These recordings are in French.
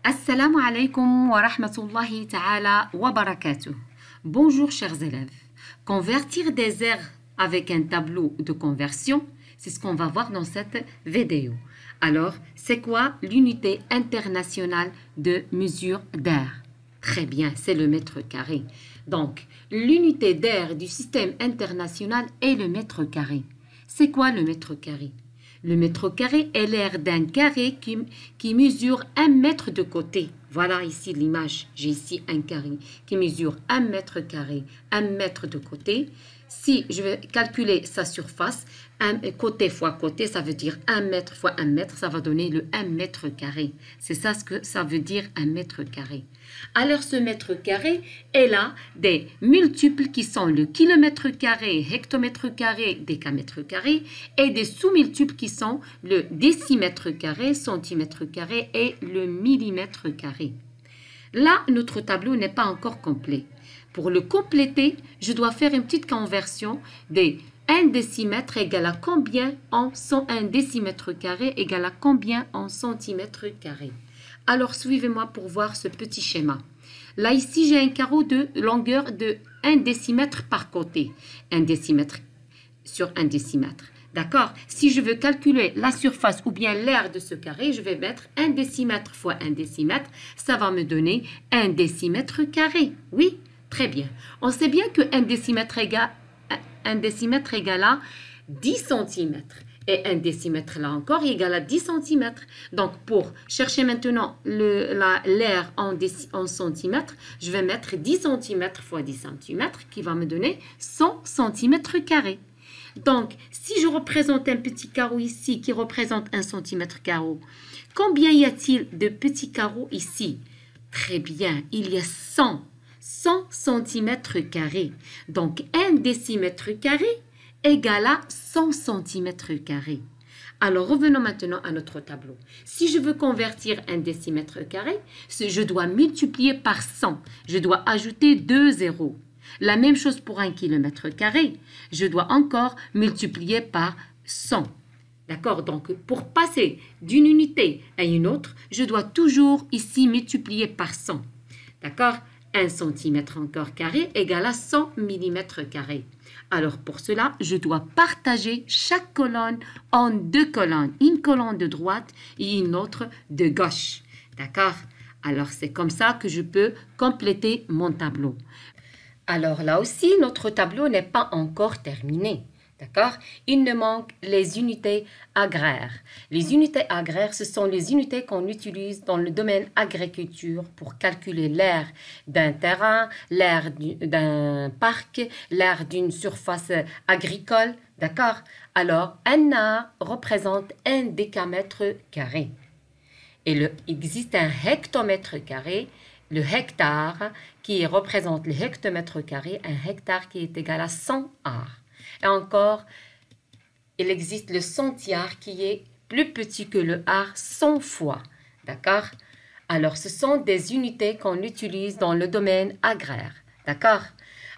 Assalamu alaikum wa rahmatullahi ta'ala wa barakatuh. Bonjour chers élèves. Convertir des aires avec un tableau de conversion, c'est ce qu'on va voir dans cette vidéo. Alors, c'est quoi l'unité internationale de mesure d'air? Très bien, c'est le mètre carré. Donc, l'unité d'air du système international est le mètre carré. C'est quoi le mètre carré? Le mètre carré est l'aire d'un carré qui mesure 1 mètre de côté. Voilà ici l'image. J'ai ici un carré qui mesure 1 mètre carré, 1 mètre de côté. Si je vais calculer sa surface, côté fois côté, ça veut dire 1 mètre fois 1 mètre, ça va donner le 1 mètre carré. C'est ça ce que ça veut dire 1 mètre carré. Alors ce mètre carré est là des multiples qui sont le kilomètre carré, hectomètre carré, décamètre carré et des sous-multiples qui sont le décimètre carré, centimètre carré et le millimètre carré. Là, notre tableau n'est pas encore complet. Pour le compléter, je dois faire une petite conversion des 1 décimètre égale à combien en 101 décimètre carré égale à combien en centimètre carré. Alors, suivez-moi pour voir ce petit schéma. Là, ici, j'ai un carreau de longueur de 1 décimètre par côté. 1 décimètre sur 1 décimètre. D'accord? Si je veux calculer la surface ou bien l'aire de ce carré, je vais mettre 1 décimètre fois 1 décimètre. Ça va me donner 1 décimètre carré. Oui? Très bien. On sait bien que 1 décimètre égale à 10 cm. Et 1 décimètre, là encore, égale à 10 cm. Donc, pour chercher maintenant l'aire en centimètres, je vais mettre 10 cm fois 10 cm qui va me donner 100 cm². Donc, si je représente un petit carreau ici qui représente 1 cm², combien y a-t-il de petits carreaux ici? Très bien, il y a 100 cm². Donc, 1 décimètre carré égale à 100 cm². Alors, revenons maintenant à notre tableau. Si je veux convertir 1 décimètre carré, je dois multiplier par 100. Je dois ajouter 2 zéros. La même chose pour 1 kilomètre carré. Je dois encore multiplier par 100. D'accord? Donc, pour passer d'une unité à une autre, je dois toujours ici multiplier par 100. D'accord? 1 centimètre encore carré égale à 100 millimètres carrés. Alors, pour cela, je dois partager chaque colonne en 2 colonnes. Une colonne de droite et une autre de gauche. D'accord? Alors, c'est comme ça que je peux compléter mon tableau. Alors, là aussi, notre tableau n'est pas encore terminé. D'accord? Il ne manque les unités agraires. Les unités agraires, ce sont les unités qu'on utilise dans le domaine agriculture pour calculer l'aire d'un terrain, l'aire d'un parc, l'aire d'une surface agricole. D'accord? Alors, un ar représente 1 décamètre carré. Et il existe un hectomètre carré, le hectare, qui représente le hectomètre carré, un hectare qui est égal à 100 ar. Et encore, il existe le centiare qui est plus petit que le ar 100 fois. D'accord? Alors, ce sont des unités qu'on utilise dans le domaine agraire. D'accord?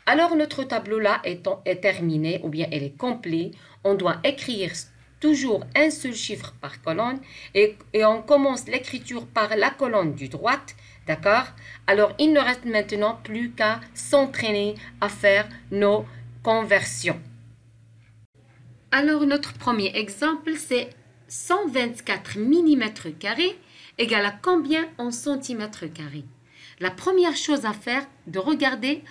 Alors, notre tableau-là est terminé ou bien il est complet. On doit écrire toujours un seul chiffre par colonne et on commence l'écriture par la colonne du droite. D'accord? Alors, il ne reste maintenant plus qu'à s'entraîner à faire nos conversions. Alors, notre premier exemple, c'est 124 mm² égale à combien en centimètres carrés? La première chose à faire, de regarder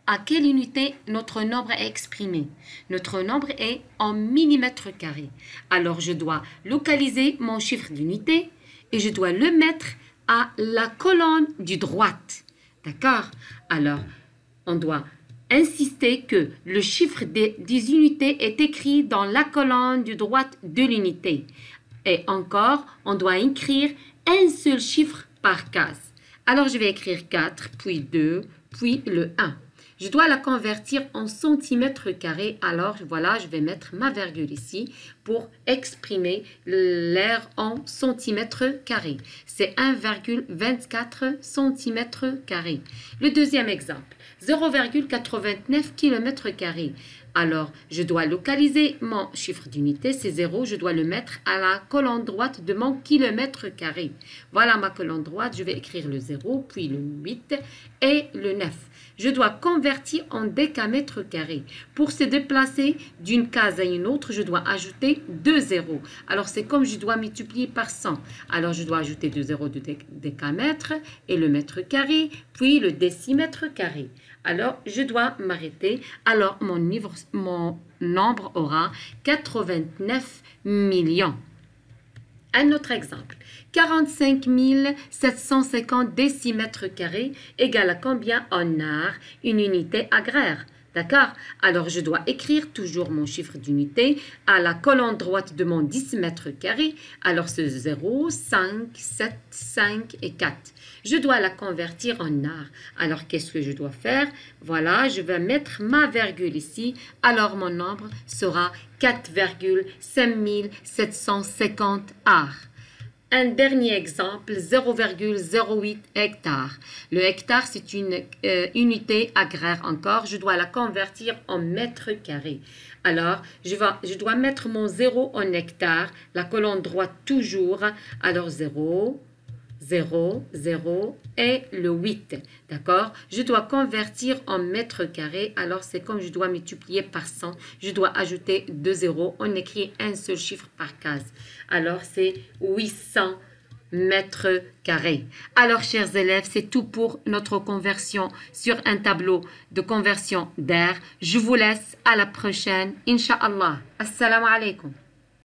à quelle unité notre nombre est exprimé. Notre nombre est en millimètres carrés. Alors, je dois localiser mon chiffre d'unité et je dois le mettre à la colonne du droite. D'accord? Alors, on doit insister que le chiffre des unités est écrit dans la colonne du droite de l'unité. Et encore, on doit écrire un seul chiffre par case. Alors, je vais écrire 4, puis 2, puis le 1. Je dois la convertir en centimètres carrés. Alors, voilà, je vais mettre ma virgule ici pour exprimer l'aire en centimètres carrés. C'est 1,24 centimètres carrés. Le deuxième exemple, 0,89 km². Alors, je dois localiser mon chiffre d'unité, c'est 0. Je dois le mettre à la colonne droite de mon kilomètre carré. Voilà ma colonne droite. Je vais écrire le 0, puis le 8 et le 9. Je dois convertir en décamètre carré. Pour se déplacer d'une case à une autre, je dois ajouter 2 zéros. Alors, c'est comme je dois multiplier par 100. Alors, je dois ajouter 2 zéros de décamètre et le mètre carré, puis le décimètre carré. Alors, je dois m'arrêter. Alors, mon nombre aura 89 millions. Un autre exemple. 45 750 décimètres carrés égale à combien en art une unité agraire? D'accord? Alors, je dois écrire toujours mon chiffre d'unité à la colonne droite de mon décimètre carré. Alors, c'est 0, 5, 7, 5 et 4. Je dois la convertir en art. Alors, qu'est-ce que je dois faire? Voilà, je vais mettre ma virgule ici. Alors, mon nombre sera 4,5750 arts. Un dernier exemple, 0,08 hectares. Le hectare, c'est une unité agraire encore. Je dois la convertir en mètres carrés. Alors, je dois mettre mon 0 en hectare, la colonne droite toujours. Alors, 0, 0, 0 et le 8. D'accord? Je dois convertir en mètres carrés. Alors, c'est comme je dois multiplier par 100. Je dois ajouter 2 zéros. On écrit un seul chiffre par case. Alors, c'est 800 mètres carrés. Alors, chers élèves, c'est tout pour notre conversion sur un tableau de conversion d'air. Je vous laisse à la prochaine. Inch'Allah. Assalamu alaikum.